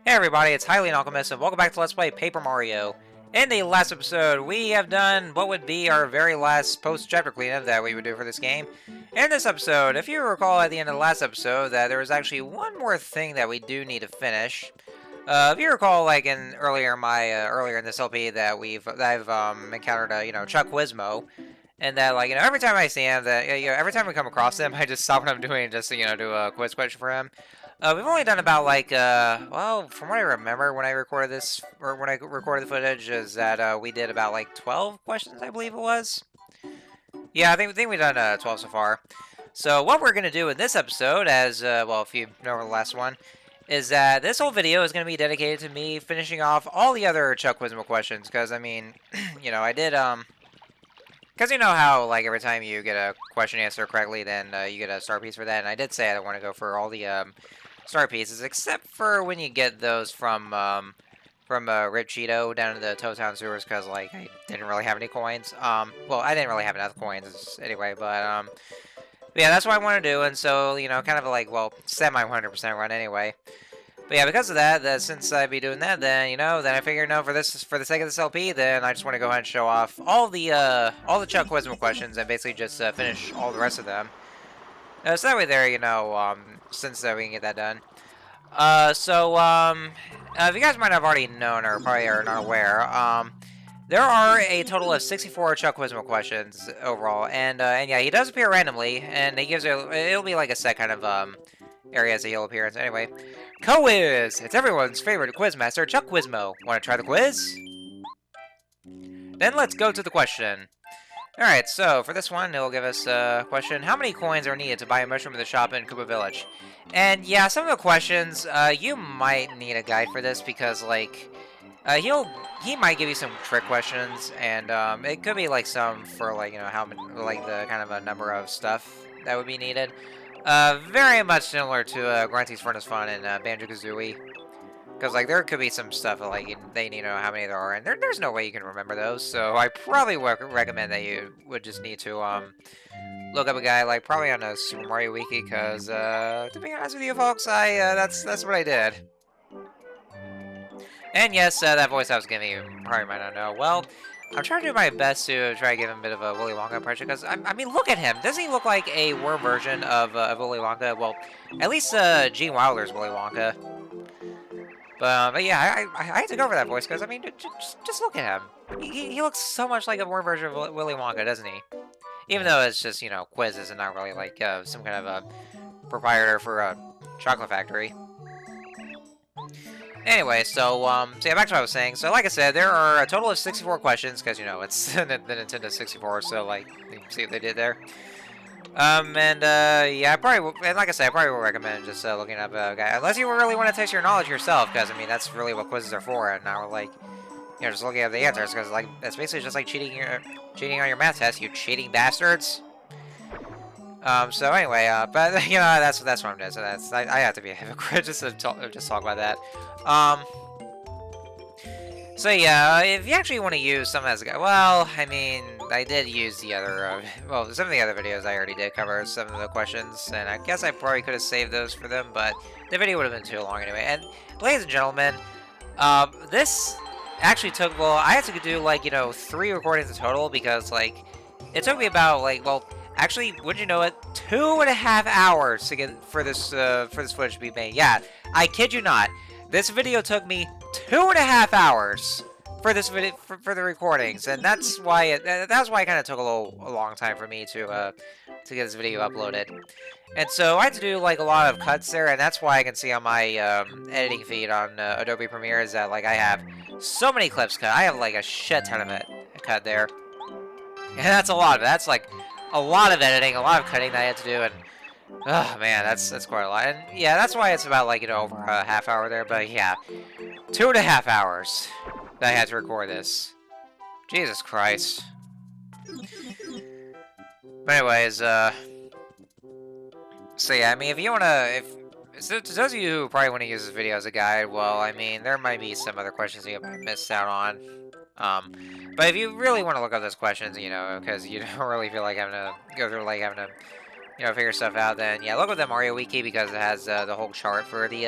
Hey everybody, it's Highly Alchemist, and welcome back to Let's Play Paper Mario. In the last episode, we have done what would be our very last post-chapter cleanup that we would do for this game. In this episode, if you recall at the end of the last episode, that there was actually one more thing that we do need to finish. If you recall, like in earlier in this LP that I've encountered, Chuck Quizmo, and that every time I see him, every time we come across him, I just stop what I'm doing just to do a quiz question for him. We've only done about well, from what I remember when I recorded this, or when I recorded the footage, is that we did about 12 questions, I believe it was. Yeah, I think we've done 12 so far. So what we're gonna do in this episode, as well, if you know the last one, is that this whole video is gonna be dedicated to me finishing off all the other Chuck Quizmo questions, because I mean, I did because you know how, every time you get a question answered correctly, then you get a star piece for that, and I did say I want to go for all the star pieces, except for when you get those from Rip Cheeto down in the Toad Town sewers, because, I didn't really have any coins. Well, I didn't really have enough coins anyway, but yeah, that's what I want to do, and so, kind of well, semi 100% run anyway. But yeah, because of that, since I'd be doing that, then, then I figured, for the sake of this LP, then I just want to go ahead and show off all the Chuck Quizmo questions and basically just finish all the rest of them. So that way there, since we can get that done. If you guys might have already known or probably are not aware, there are a total of 64 Chuck Quizmo questions overall, and yeah, he does appear randomly, and he gives it'll be like a set kind of areas that he'll appear in. Anyway, Quiz! It's everyone's favorite quizmaster, Chuck Quizmo. Want to try the quiz? Then let's go to the question. Alright, so for this one, it'll give us a question. How many coins are needed to buy a mushroom in the shop in Koopa Village? And yeah, some of the questions, you might need a guide for this because, he might give you some trick questions, and it could be some for how many, the kind of a number of stuff that would be needed. Very much similar to Grunty's Furnace Fun and Banjo-Kazooie. Because, there could be some stuff that, they need to know how many there are, and there's no way you can remember those, so I probably would recommend that you would just need to, look up a guy, probably on a Super Mario Wiki, because, to be honest with you folks, that's what I did. And yes, that voice I was giving you probably might not know. Well, I'm trying to do my best to try to give him a bit of a Willy Wonka impression, because, I mean, look at him! Doesn't he look like a worm version of Willy Wonka? Well, at least Gene Wilder's Willy Wonka. But yeah, I had to go for that voice, because, I mean, just look at him. He looks so much like a worm version of Willy Wonka, doesn't he? Even though it's just, quizzes and not really, some kind of a proprietor for a chocolate factory. Anyway, so yeah, back to what I was saying. So, like I said, there are a total of 64 questions, because, it's the Nintendo 64, so, you can see what they did there. Yeah, and like I said, I probably would recommend just looking up a guy, unless you really want to test your knowledge yourself, because, I mean, that's really what quizzes are for, and now we're just looking at the answers, because, that's basically just like cheating on your math test, you cheating bastards. So anyway, but, that's what I'm doing, so I have to be a hypocrite just to talk about that. So yeah, if you actually want to use some as a guy, well, I mean, I did use the other, well, some of the other videos I already did cover some of the questions, and I guess I probably could have saved those for them, but the video would have been too long anyway. And, ladies and gentlemen, this actually took, well, I had to do, 3 recordings in total, because, it took me about, well, actually, wouldn't you know it, 2.5 hours to get, for this footage to be made. Yeah, I kid you not. This video took me 2.5 hours for this video for the recordings, and that's why it kind of took a long time for me to get this video uploaded. And so I had to do a lot of cuts there, and that's why I can see on my editing feed on Adobe Premiere is that I have so many clips cut. I have a shit ton of it cut there, and that's a lot of it. That's a lot of editing, a lot of cutting that I had to do, and oh man, that's quite a lot. And yeah, that's why it's about over a half hour there. But yeah, 2.5 hours that I had to record this. Jesus Christ. But anyways, so yeah, I mean, if you wanna, so to those of you who probably want to use this video as a guide, well, I mean, there might be some other questions you might miss out on. But if you really want to look up those questions, because you don't really feel like having to go through having to figure stuff out, then yeah, look at the Mario Wiki, because it has the whole chart for the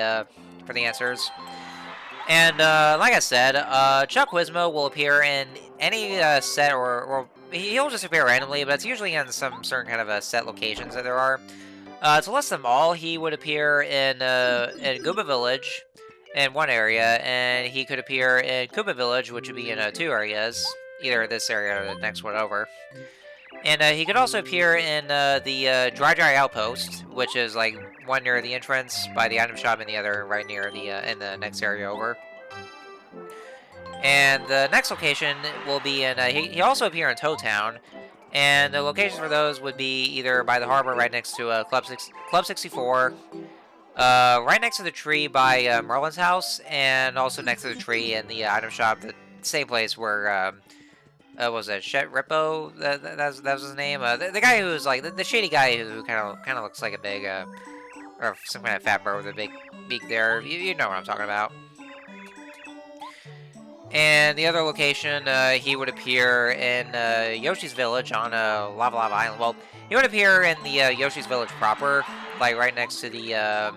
answers. And like I said, Chuck Quizmo will appear in any set, or he'll just appear randomly, but it's usually in some certain kind of set locations that there are. To list them all, he would appear in Gooba Village in one area, and he could appear in Koopa Village, which would be in two areas, either this area or the next one over. And he could also appear in the Dry Outpost, which is like one near the entrance by the item shop, and the other right near the in the next area over. And the next location will be in. He also appear in Toad Town, and the locations for those would be either by the harbor, right next to Club 64, right next to the tree by Merlin's house, and also next to the tree in the item shop, the same place where. What was it Shet Rippo? That was his name. The guy who was like the shady guy who kind of looks like a big or some kind of fat bird with a big beak there. You know what I'm talking about. And the other location, he would appear in Yoshi's Village on Lava Island. Well, he would appear in the Yoshi's Village proper, like right next to the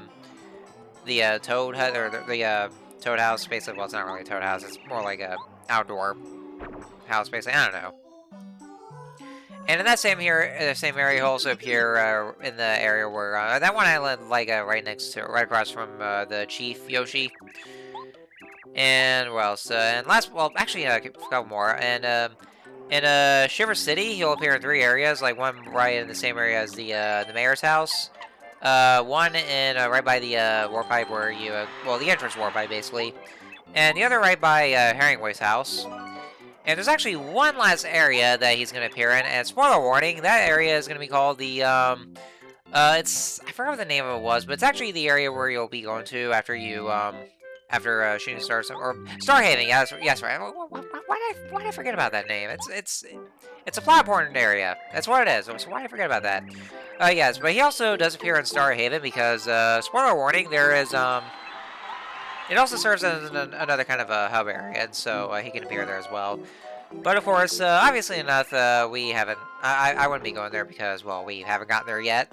Toad Hut, or the Toad House. Basically, well, it's not really a Toad House. It's more like a outdoor house, basically. I don't know. And in that same area, he'll also appear in the area where that one island, like right across from the Chief Yoshi. And what else? And last, well, actually, a couple more. And in Shiver City, he'll appear in 3 areas. Like one right in the same area as the mayor's house. One in right by the warp pipe where you, well, the entrance warp pipe basically. And the other right by Herringway's house. And there's actually one last area that he's going to appear in. And spoiler warning, that area is going to be called the I forgot what the name of it was, but it's actually the area where you'll be going to after you after Shooting Stars, or Starhaven. Yeah, yes, right. Why did I forget about that name? It's a plot important area. That's what it is. So why did I forget about that? Yes, but he also does appear in Starhaven because spoiler warning, there is it also serves as another kind of a hub area, and so he can appear there as well. But of course, obviously enough, we haven't. I wouldn't be going there because, well, we haven't gotten there yet.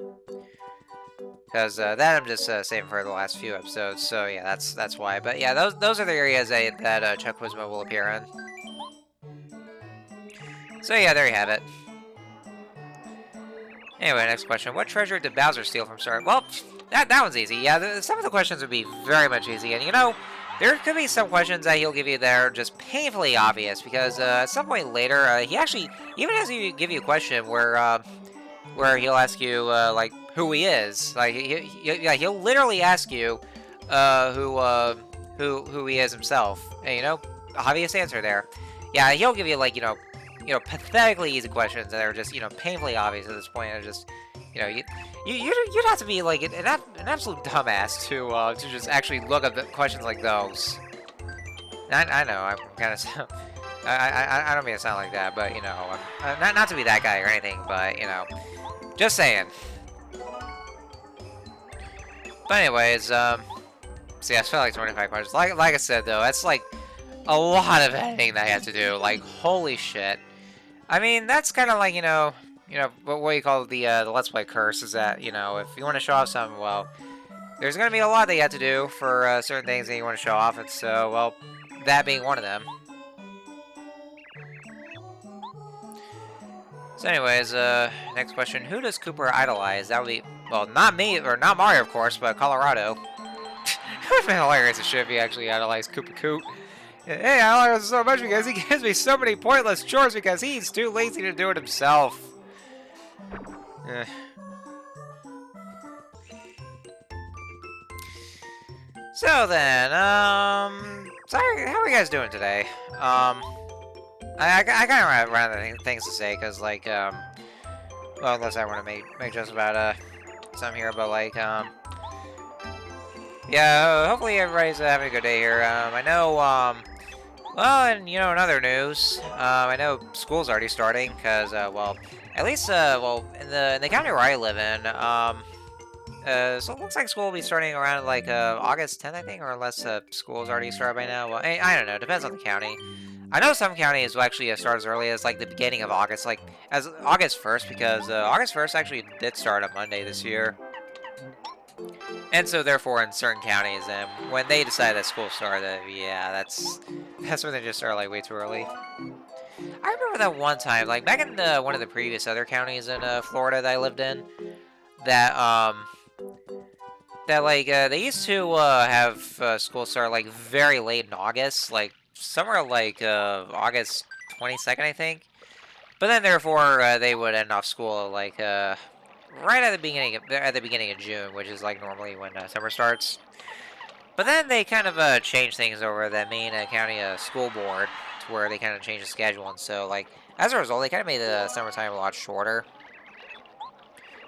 Because that I'm just saving for the last few episodes. So yeah, that's why. But yeah, those are the areas that Chuck Quizmo will appear in. So yeah, there you have it. Anyway, next question: what treasure did Bowser steal from Star? Well, that one's easy. Yeah, some of the questions would be very much easy, and you know, there could be some questions that he'll give you that are just painfully obvious because at some point later, he actually even has you give you a question where he'll ask you like who he is. Like he'll literally ask you who he is himself. And, you know, obvious answer there. Yeah, he'll give you like you know pathetically easy questions that are just painfully obvious at this point. And just you'd have to be like an absolute dumbass to just actually look up the questions like those. I know I'm kind of I don't mean to sound like that, but you know not to be that guy or anything, but you know. Just saying. But anyways, see, I felt like 25 questions. Like I said, though, that's like a lot of editing that I have to do. Like, holy shit. I mean, that's kind of like, what you call the Let's Play curse is that, if you want to show off something, well, there's going to be a lot that you have to do for certain things that you want to show off. And so, well, that being one of them. So anyways, next question. Who does Cooper idolize? That would be, well, not me, or not Mario, of course, but Colorado. It would have been hilarious if he actually idolized Koopa Coot. Hey, I like him so much because he gives me so many pointless chores because he's too lazy to do it himself. So then, sorry, how are you guys doing today? I kind of ran out of things to say, because, like, well, unless I want to make jokes about, some here, but, like, yeah, hopefully everybody's having a good day here. I know, well, and, in other news, I know school's already starting, because, well, at least, well, in the county where I live in, so it looks like school will be starting around, like, August 10th, I think, or unless, school's already started by now. Well, I don't know, depends on the county. I know some counties will actually start as early as, like, the beginning of August, like, as August 1st, because August 1st actually did start on Monday this year. And so, therefore, in certain counties, and when they decide that school started, yeah, that's when they just start like way too early. I remember that one time, like back in one of the previous other counties in Florida that I lived in, that they used to have school start like very late in August, like somewhere like August 22nd, I think. But then, therefore, they would end off school like right at the beginning of June, which is like normally when summer starts. But then they kind of changed things over the Maine County School Board to where they kind of changed the schedule, and so like as a result, they kind of made the summertime a lot shorter.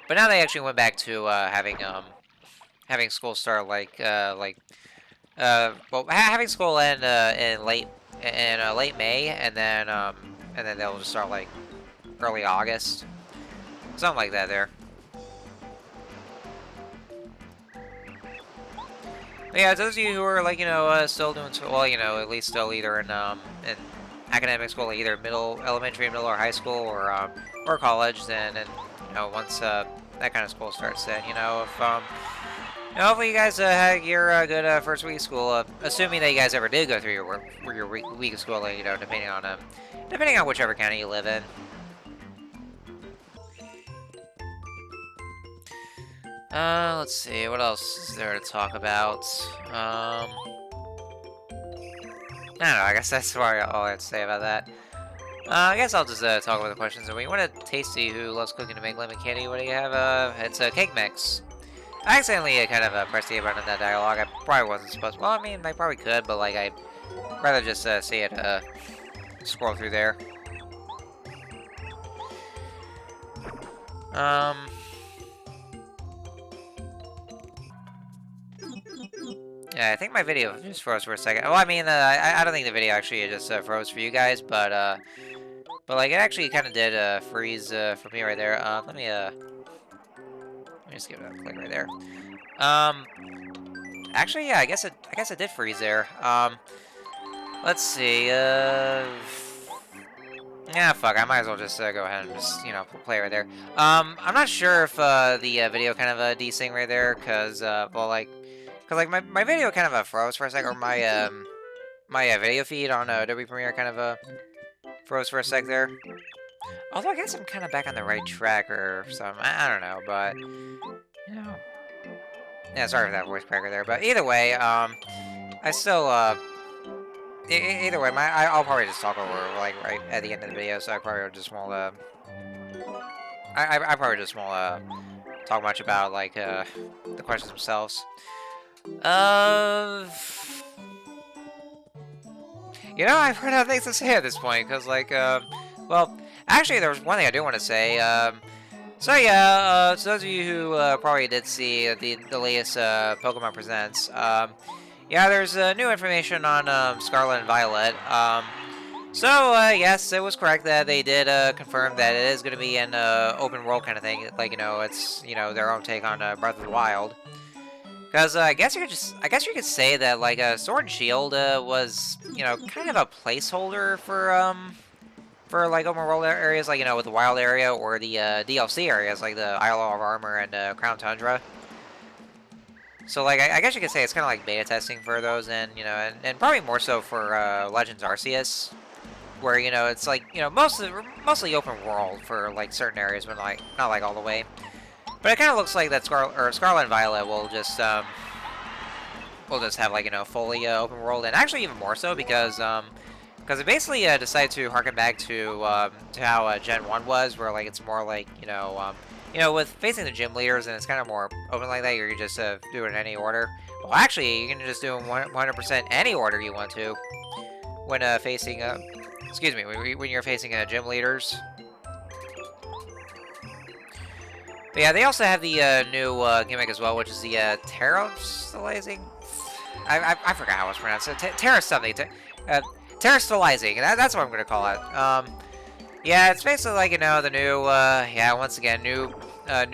But now they actually went back to having school start having school end in late May, and then they'll just start like early August, something like that there. But yeah, those of you who are like still doing well, at least still either in academic school, either elementary, middle, or high school, or college, then and once that kind of school starts, then if hopefully you guys had your good first week of school, assuming that you guys ever did go through your week of school, depending on whichever county you live in. Let's see, what else is there to talk about? I don't know, I guess that's all I have to say about that. I guess I'll just talk about the questions. And we want a Tasty who loves cooking to make lemon candy. What do you have? It's a cake mix. I accidentally kind of pressed the A button in that dialogue. I probably wasn't supposed to. Well, I mean, I probably could, but like, I'd rather just see it scroll through there. Yeah, I think my video just froze for a second. Well, I mean, I don't think the video actually just froze for you guys, but like it actually kind of did freeze for me right there. Let me just give it a click right there. Actually, yeah, I guess it did freeze there. Let's see. Yeah, fuck. I might as well just go ahead and just play right there. I'm not sure if the video kind of desynced right there, cause my video kind of froze for a second, or my my video feed on Adobe Premiere kind of froze for a sec there. Although I guess I'm kind of back on the right track or something. I don't know, but yeah, sorry for that voice cracker there. But either way, I still either way, I'll probably just talk over like right at the end of the video, so I probably just won't I probably just won't talk much about like the questions themselves. I've run out of things to say at this point, because, like, well, actually, there was one thing I do want to say. So yeah, so those of you who probably did see the latest Pokemon Presents, yeah, there's new information on Scarlet and Violet. So yes, it was correct that they did confirm that it is going to be an open world kind of thing. Like, it's their own take on Breath of the Wild. Because I guess you could say that like Sword and Shield was kind of a placeholder for like open world areas, like with the wild area or the DLC areas like the Isle of Armor and Crown Tundra. So like I guess you could say it's kind of like beta testing for those, and and probably more so for Legends Arceus, where it's like mostly open world for like certain areas, but like not like all the way. But it kind of looks like that Scarlet and Violet will just have like fully open world, and actually even more so because it basically decided to harken back to how Gen 1 was, where like it's more like with facing the gym leaders, and it's kind of more open like that. You just do it in any order. Well, actually, you can just do it in 100% any order you want to when facing excuse me, when you're facing gym leaders. But yeah, they also have the new gimmick as well, which is the terastallizing. I forgot how it's pronounced. Terra something. Terastallizing. That's what I'm going to call it. Yeah, it's basically like the new once again new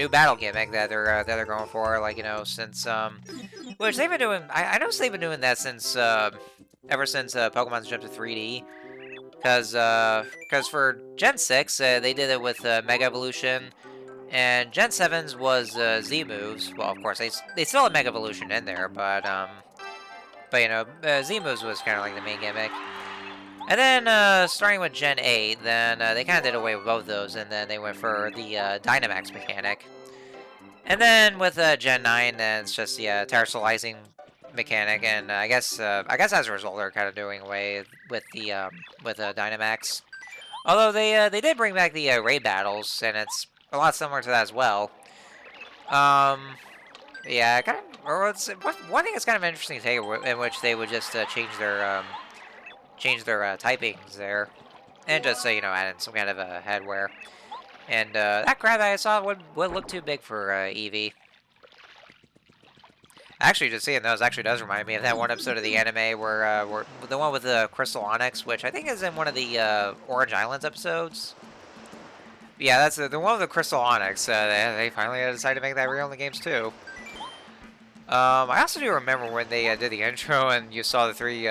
battle gimmick that they're going for. Like since which they've been doing. I noticed they've been doing that since ever since Pokemon's jumped to 3D. Because for Gen 6 they did it with Mega Evolution. And Gen 7's was Z moves. Well, of course, they still had Mega Evolution in there, but you know, Z moves was kind of like the main gimmick. And then, starting with Gen 8, then they kind of did away with both those, and then they went for the Dynamax mechanic. And then with Gen 9, then it's just the terrestrializing mechanic, and I guess as a result, they're kind of doing away with the Dynamax. Although they did bring back the raid battles, and it's a lot similar to that as well. Yeah, kind of. Or one thing that's kind of interesting to take, in which they would just change their typings there, and just you know, add in some kind of a headwear. And that crab that I saw would look too big for Eevee. Actually, just seeing those actually does remind me of that one episode of the anime where the one with the Crystal Onyx, which I think is in one of the Orange Islands episodes. Yeah, that's the one with the Crystal Onyx. They finally decided to make that real in the games too. I also do remember when they did the intro and you saw the three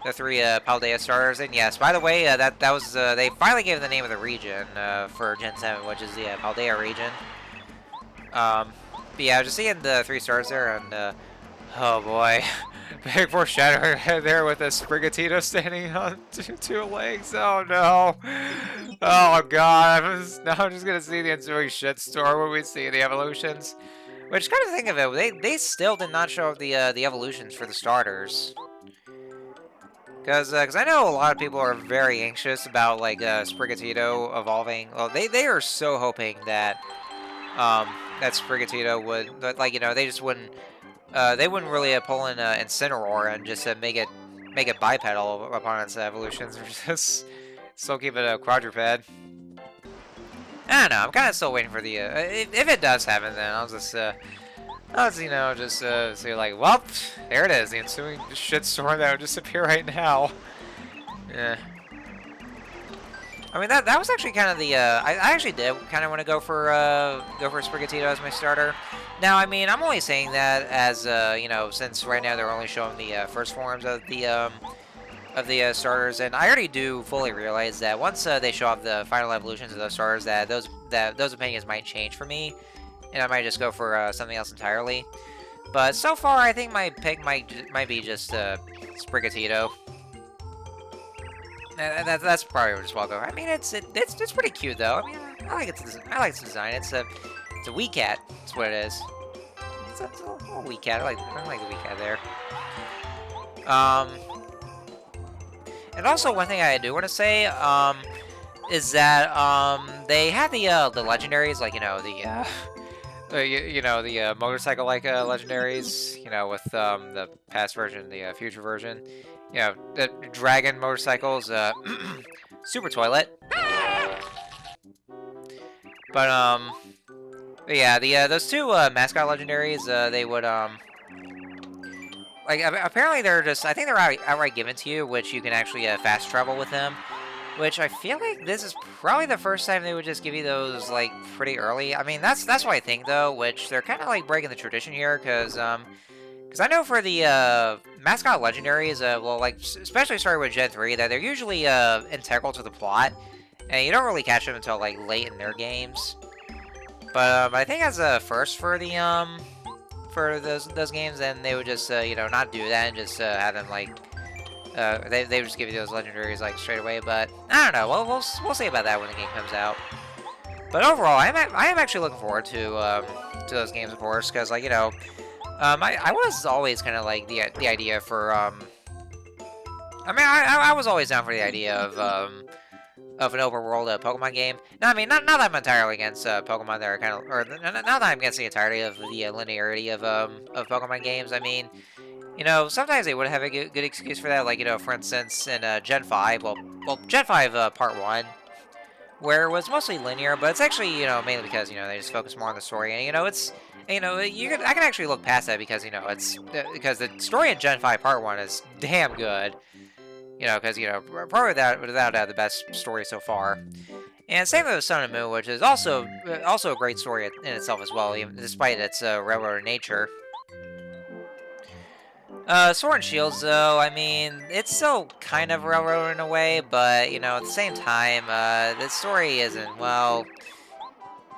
Paldea starters. And yes, by the way, that was they finally gave the name of the region for Gen 7, which is the Paldea region. But yeah, just seeing the 3 stars there, and oh boy, big foreshadowing there with a Sprigatito standing on two legs. Oh no! Oh god! Now I'm just gonna see the ensuing shitstorm when we see the evolutions. Which, kind of think of it, they still did not show the evolutions for the starters. Because I know a lot of people are very anxious about like Sprigatito evolving. Well, they are so hoping that that Sprigatito would, like, you know, they just wouldn't they wouldn't really pull in Incineroar and just make it bipedal upon its evolutions, or just still keep it a quadruped. I don't know. I'm kind of still waiting for the if it does happen, then I'll just you know, just say like, well, there it is, the ensuing shitstorm that would just appear right now. Yeah. I mean, that was actually kind of the I actually did kind of want to go for Sprigatito as my starter. Now, I mean, I'm only saying that as you know, since right now they're only showing the first forms of the starters, and I already do fully realize that once they show off the final evolutions of those starters, that those opinions might change for me, and I might just go for something else entirely. But so far, I think my pick might be just Sprigatito. That's probably just what I'll go. I mean, it's pretty cute though. I mean, I like its design. It's a wee cat. That's what it is. It's a little wee cat. I like the wee cat there. And also one thing I do want to say is that they had the legendaries, like, you know, the motorcycle like legendaries, you know, with the past version, the future version. You know, the dragon motorcycles, super toilet. But yeah, those two mascot legendaries, they would like, apparently they're just, I think they're outright given to you, which you can actually fast travel with them. Which I feel like this is probably the first time they would just give you those, like, pretty early. I mean, that's what I think though, which they're kind of like breaking the tradition here, because I know for the mascot legendaries, well, like, especially starting with Gen 3, that they're usually integral to the plot, and you don't really catch them until like late in their games. But I think as a first for the for those games, then they would just you know, not do that and just have them like they would just give you those legendaries like straight away. But I don't know. Well, we'll see about that when the game comes out. But overall, I am actually looking forward to those games, of course, because, like, you know, I was always kind of like the idea for I mean, I was always down for the idea of an open world Pokemon game. Now, I mean, not that I'm entirely against Pokemon that are kind of, or not that I'm against the entirety of the linearity of Pokemon games. I mean, you know, sometimes they would have a good excuse for that. Like, you know, for instance, in Gen 5, well, Gen 5 Part 1, where it was mostly linear, but it's actually, you know, mainly because, you know, they just focus more on the story. And, you know, it's, you know, I can actually look past that because, you know, it's, because the story in Gen 5 Part 1 is damn good. You know, because, you know, probably without the best story so far. And same with Sun and Moon, which is also a great story in itself as well, even despite its railroad nature. Sword and Shields, though, I mean, it's still kind of railroad in a way, but, you know, at the same time, the story isn't, well,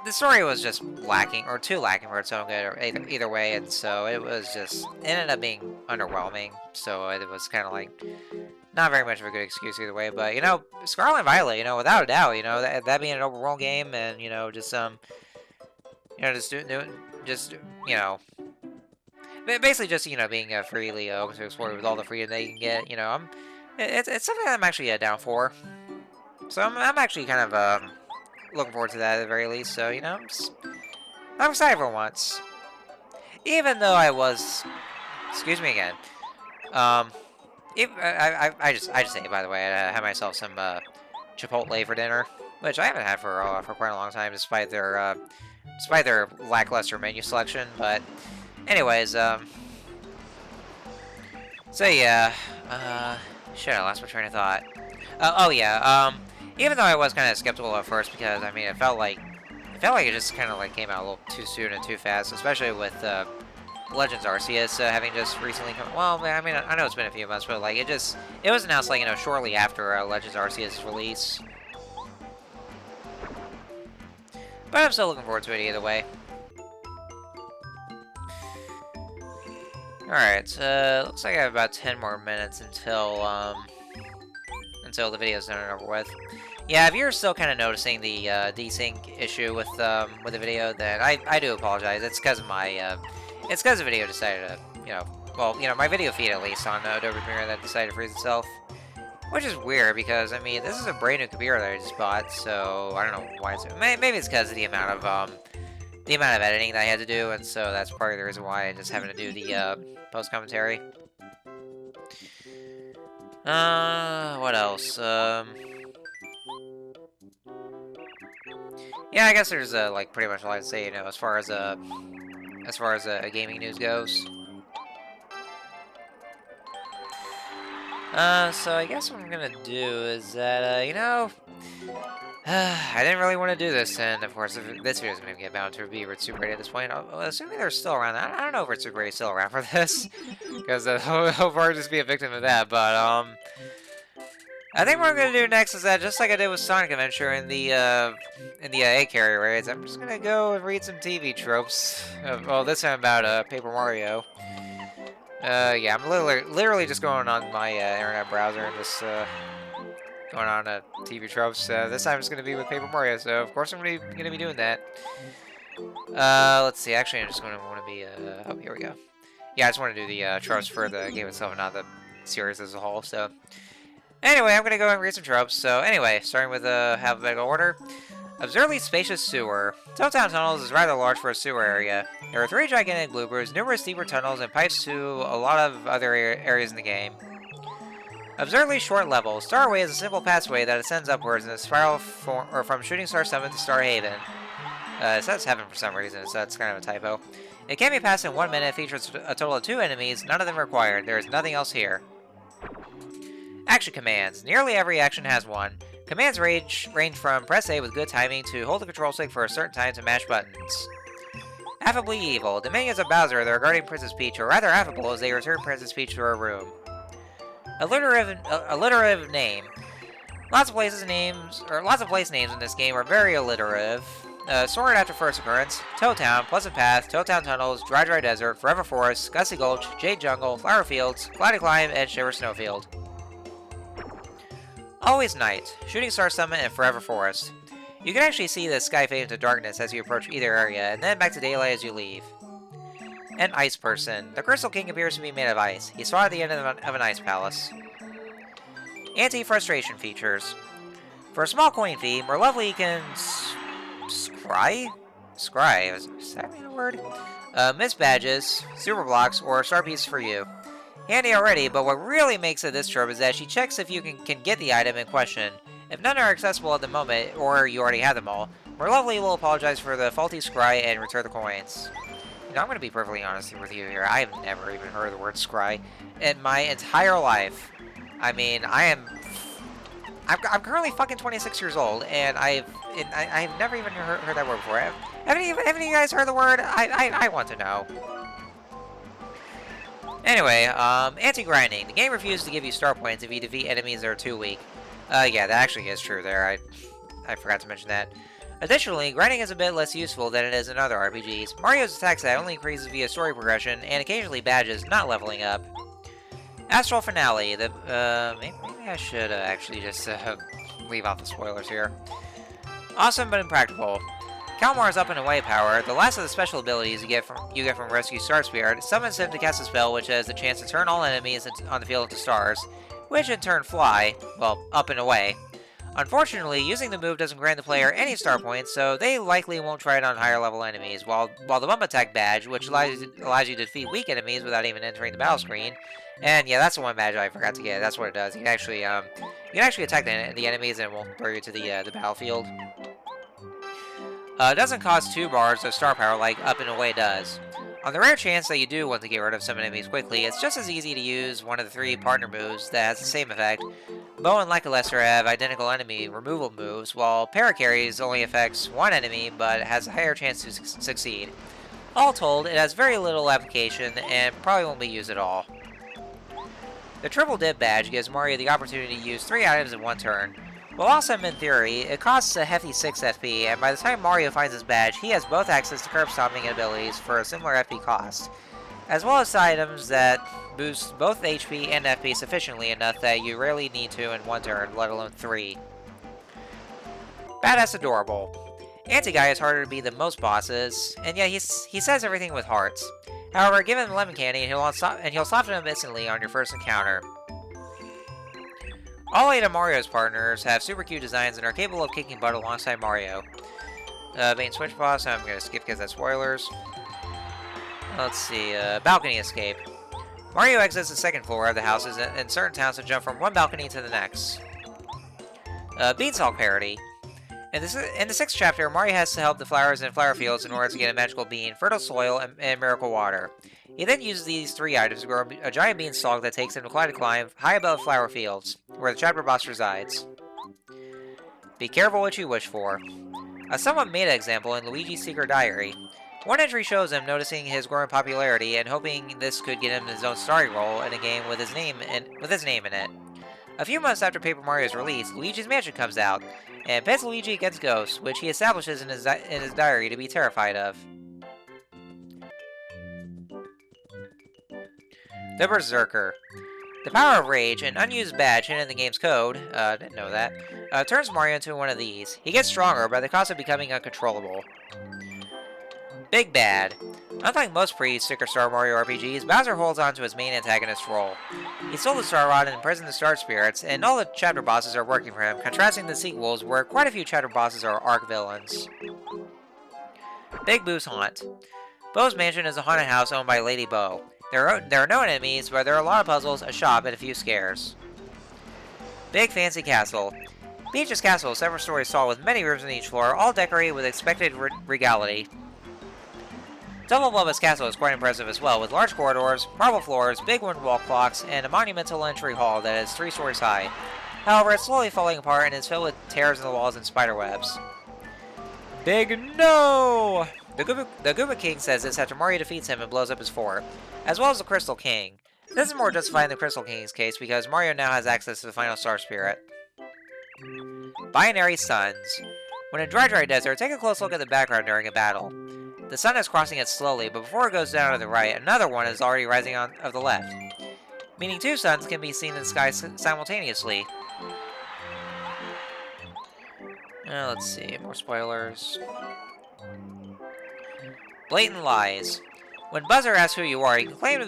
the story was just lacking, or too lacking for its own good, or either way, and so it was just, it ended up being underwhelming, so it was kind of like, not very much of a good excuse either way, but, you know, Scarlet and Violet, you know, without a doubt, you know, that being an open world game, and, you know, just, you know, just, you know, basically just, you know, being freely open to explore with all the freedom that you can get, you know, it's something that I'm actually down for, so I'm actually kind of, looking forward to that at the very least, so, you know, I'm excited for once. Even though I was, excuse me again, I just ate, by the way, I had myself some, Chipotle for dinner, which I haven't had for quite a long time, despite their lackluster menu selection, but, anyways, so yeah, shit, I lost my train of thought. Oh yeah, even though I was kind of skeptical at first, because, I mean, it felt like it just kind of, like, came out a little too soon and too fast, especially with, Legends Arceus having just recently come. Well, I mean, I know it's been a few months, but, like, it was announced, like, you know, shortly after Legends Arceus' release. But I'm still looking forward to it either way. Alright, looks like I have about 10 more minutes until the video's done and over with. Yeah, if you're still kind of noticing the desync issue with the video, then I do apologize. It's because of my it's because the video decided to, you know, well, you know, my video feed at least on Adobe Premiere that decided to freeze itself, which is weird because, I mean, this is a brand new computer that I just bought, so I don't know why it's, maybe it's because of the amount of editing that I had to do, and so that's part of the reason why I just having to do the post commentary. What else? Yeah, I guess there's like pretty much all I can say, you know, as far as gaming news goes. So I guess what I'm gonna do is that, you know, I didn't really want to do this, and of course, if this video is gonna get bound to be Ritsuko at this point, assuming they're still around. I don't know if Ritsuko is still around for this, because I'll probably just be a victim of that. But I think what I'm gonna do next is that, just like I did with Sonic Adventure in the A carry raids, I'm just gonna go and read some TV tropes. Well, this time about Paper Mario. Yeah, I'm literally just going on my internet browser and just going on TV tropes. This time it's gonna be with Paper Mario, so of course I'm gonna be doing that. Let's see. Actually, I'm just gonna want to be. Oh, here we go. Yeah, I just want to do the tropes for the game itself, and not the series as a whole. So. Anyway, I'm gonna go and read some tropes. So anyway, starting with alphabetical order. Absurdly spacious sewer. Town Tunnels is rather large for a sewer area. There are 3 gigantic bloopers, numerous deeper tunnels, and pipes to a lot of other areas in the game. Absurdly short levels. Starway is a simple passway that ascends upwards in a spiral from Shooting Star Summit to Star Haven. It says Heaven for some reason, so that's kind of a typo. It can be passed in 1 minute, features a total of 2 enemies, none of them required. There is nothing else here. Action commands. Nearly every action has one. Commands range from press A with good timing to hold the control stick for a certain time to mash buttons. Affably evil. The minions of Bowser that are guarding Princess Peach are rather affable as they return Princess Peach to her room. Alliterative name. Lots of place names in this game are very alliterative. Sorted after first occurrence: Tow Town, Pleasant Path, Tow Town Tunnels, Dry Desert, Forever Forest, Gusty Gulch, Jade Jungle, Flower Fields, Cloudy Climb, and Shiver Snowfield. Always Night, Shooting Star Summit, and Forever Forest. You can actually see the sky fade into darkness as you approach either area, and then back to daylight as you leave. An Ice Person. The Crystal King appears to be made of ice. He saw at the end of an ice palace. Anti-frustration features. For a small coin fee, more lovely can scry, is that even a word? Miss badges, super blocks, or star pieces for you. Handy already, but what really makes it this trope is that she checks if you can get the item in question. If none are accessible at the moment, or you already have them all, more lovely will apologize for the faulty scry and return the coins. You know, I'm going to be perfectly honest with you here. I have never even heard the word scry in my entire life. I mean, I'm currently fucking 26 years old, and I've never even heard that word before. Haven't you guys heard the word? I want to know. Anyway, anti-grinding. The game refuses to give you star points if you defeat enemies that are too weak. Yeah, that actually is true there. I forgot to mention that. Additionally, grinding is a bit less useful than it is in other RPGs. Mario's attack set only increases via story progression, and occasionally badges, not leveling up. Astral Finale. Maybe I should actually just leave out the spoilers here. Awesome but impractical. Kalmar's up and away power, the last of the special abilities you get from Rescue Star Spirit, summons him to cast a spell which has the chance to turn all enemies on the field into stars, which in turn fly, well, up and away. Unfortunately, using the move doesn't grant the player any star points, so they likely won't try it on higher level enemies, while the Bump Attack badge, which allows you to defeat weak enemies without even entering the battle screen. And yeah, that's the one badge I forgot to get. That's what it does. You can actually attack the enemies and it won't throw you to the battlefield. It doesn't cost 2 bars of star power like Up and Away does. On the rare chance that you do want to get rid of some enemies quickly, it's just as easy to use one of the 3 partner moves that has the same effect. Bo and Lycolester have identical enemy removal moves, while Paracarries only affects 1 enemy but has a higher chance to succeed. All told, it has very little application and probably won't be used at all. The Triple Dip badge gives Mario the opportunity to use 3 items in 1 turn. While awesome in theory, it costs a hefty 6 FP, and by the time Mario finds his badge, he has both access to curb stomping abilities for a similar FP cost, as well as items that boost both HP and FP sufficiently enough that you rarely need to in 1 turn, let alone 3. Badass Adorable. Anti-Guy is harder to beat than most bosses, and yet he says everything with hearts. However, give him lemon candy and he'll soften him instantly on your first encounter. All 8 of Mario's partners have super cute designs and are capable of kicking butt alongside Mario. Main switch boss, I'm going to skip because that's spoilers. Let's see, balcony escape. Mario exits the 2nd floor of the houses in certain towns to jump from one balcony to the next. Beanstalk parody. In the 6th chapter, Mario has to help the flowers in flower fields in order to get a magical bean, fertile soil, and miracle water. He then uses these 3 items to grow a giant beanstalk that takes him to climb high above flower fields, where the chapter boss resides. Be careful what you wish for. A somewhat meta example in Luigi's Secret Diary. One entry shows him noticing his growing popularity and hoping this could get him his own starring role in a game with his name in it. A few months after Paper Mario's release, Luigi's Mansion comes out, and pits Luigi against ghosts, which he establishes in his diary to be terrified of. The Berserker. The power of rage, an unused badge hidden in the game's code, didn't know that, turns Mario into one of these. He gets stronger by the cost of becoming uncontrollable. Big Bad. Unlike most pre-Sticker Star Mario RPGs, Bowser holds on to his main antagonist role. He stole the Star Rod and imprisoned the Star Spirits, and all the chapter bosses are working for him, contrasting the sequels where quite a few chapter bosses are arc villains. Big Boo's Haunt. Bo's Mansion is a haunted house owned by Lady Bo. There are no enemies, but there are a lot of puzzles, a shop, and a few scares. Big Fancy Castle. Peach's castle is several stories tall with many rooms on each floor, all decorated with expected regality. Double Bubba's castle is quite impressive as well, with large corridors, marble floors, big wooden wall clocks, and a monumental entry hall that is 3 stories high. However, it's slowly falling apart and is filled with tears in the walls and spiderwebs. Big No! The Goomba King says this after Mario defeats him and blows up his fort, as well as the Crystal King. This is more justified in the Crystal King's case because Mario now has access to the final Star Spirit. Binary Suns. When in Dry Desert, take a close look at the background during a battle. The sun is crossing it slowly, but before it goes down to the right, another one is already rising on the left, meaning 2 suns can be seen in the sky simultaneously. Let's see, more spoilers. Blatant Lies. When Buzzer asks who you are, you claim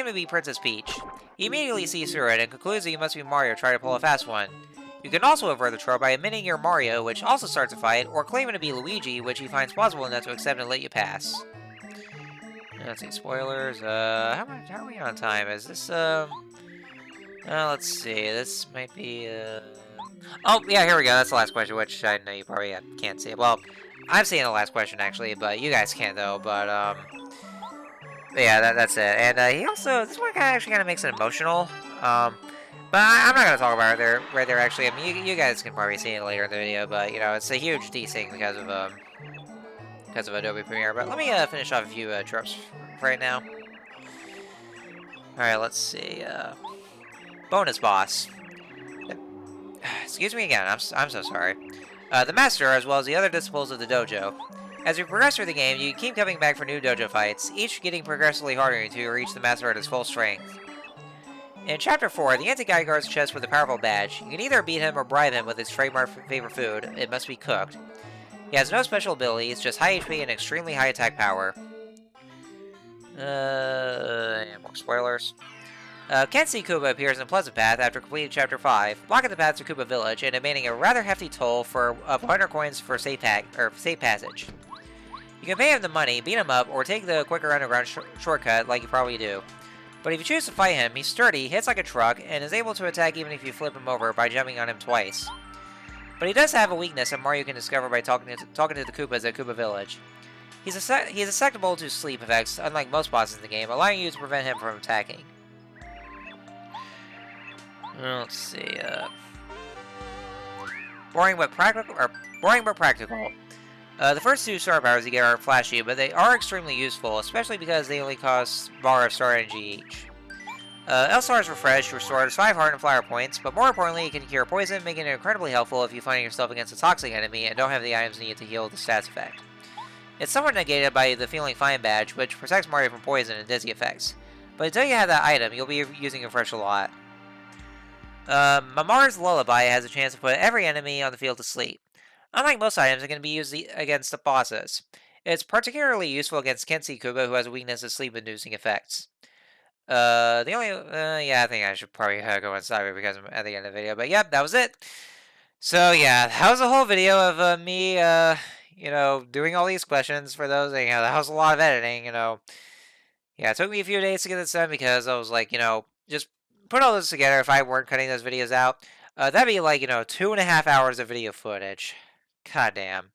to be Princess Peach. He immediately sees through it and concludes that you must be Mario trying to pull a fast one. You can also avert the trope by admitting you're Mario, which also starts a fight, or claiming to be Luigi, which he finds plausible enough to accept and let you pass. Let's see, spoilers. How are we on time? Is this, let's see, this might be, Oh, yeah, here we go. That's the last question, which I know you probably can't see. Well, I'm seeing the last question, actually, but you guys can't, though, but, yeah, that's it. And, he also, this one actually kind of makes it emotional, but I'm not going to talk about it right there, actually. I mean, you guys can probably see it later in the video, but, you know, it's a huge desync because of Adobe Premiere. But let me finish off a few tropes right now. Alright, let's see. Bonus boss. Excuse me again, I'm so sorry. the Master, as well as the other disciples of the dojo. As you progress through the game, you keep coming back for new dojo fights, each getting progressively harder until you reach the Master at his full strength. In Chapter 4, the anti-guy guards chest with a powerful badge. You can either beat him or bribe him with his trademark favorite food. It must be cooked. He has no special abilities, just high HP and extremely high attack power. Yeah, more spoilers. Kenshi Kuba appears in Pleasant Path after completing Chapter 5, blocking the path to Kuba Village and demanding a rather hefty toll of 100 coins for safe passage. You can pay him the money, beat him up, or take the quicker underground shortcut like you probably do. But if you choose to fight him, he's sturdy, hits like a truck, and is able to attack even if you flip him over by jumping on him twice. But he does have a weakness that Mario can discover by talking to the Koopas at Koopa Village. He's susceptible to sleep effects, unlike most bosses in the game, allowing you to prevent him from attacking. Let's see, boring but practical. The first two star powers you get are flashy, but they are extremely useful, especially because they only cost bar of star energy each. L-Star's Refresh restores 5 heart and flower points, but more importantly, it can cure poison, making it incredibly helpful if you find yourself against a toxic enemy and don't have the items needed to heal the stats effect. It's somewhat negated by the Feeling Fine badge, which protects Mario from poison and dizzy effects. But until you have that item, you'll be using Refresh a lot. Mamar's Lullaby has a chance to put every enemy on the field to sleep. Unlike most items, it can be used against the bosses. It's particularly useful against Kenshi Kuba, who has a weakness to sleep-inducing effects. I think I should probably go inside because I'm at the end of the video. But yep, that was it. So yeah, that was a whole video of me, doing all these questions for those. That was a lot of editing, Yeah, it took me a few days to get this done because I was like, just put all this together. If I weren't cutting those videos out, that'd be like, 2.5 hours of video footage. God damn.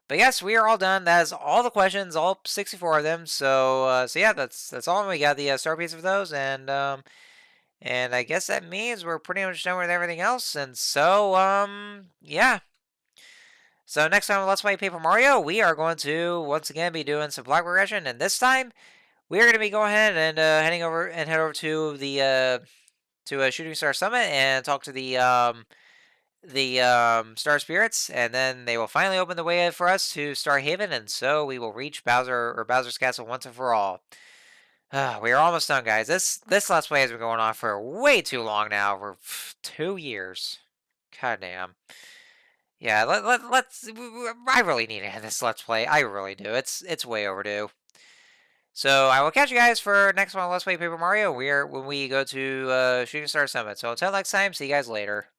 But yes, we are all done. That is all the questions, all 64 of them. So yeah, that's all. We got the star piece of those, and I guess that means we're pretty much done with everything else. And so yeah. So next time on Let's Play Paper Mario, we are going to once again be doing some block regression, and this time we are going to be going ahead and head over to the Shooting Star Summit and talk to the Star Spirits, and then they will finally open the way for us to Star Haven, and so we will reach Bowser's Castle once and for all. We are almost done, guys. This Let's Play has been going on for way too long now, for 2 years. God damn. Yeah, let's. I really need to end this Let's Play. I really do. It's way overdue. So I will catch you guys for next one on Let's Play Paper Mario. When we go to Shooting Star Summit. So until next time, see you guys later.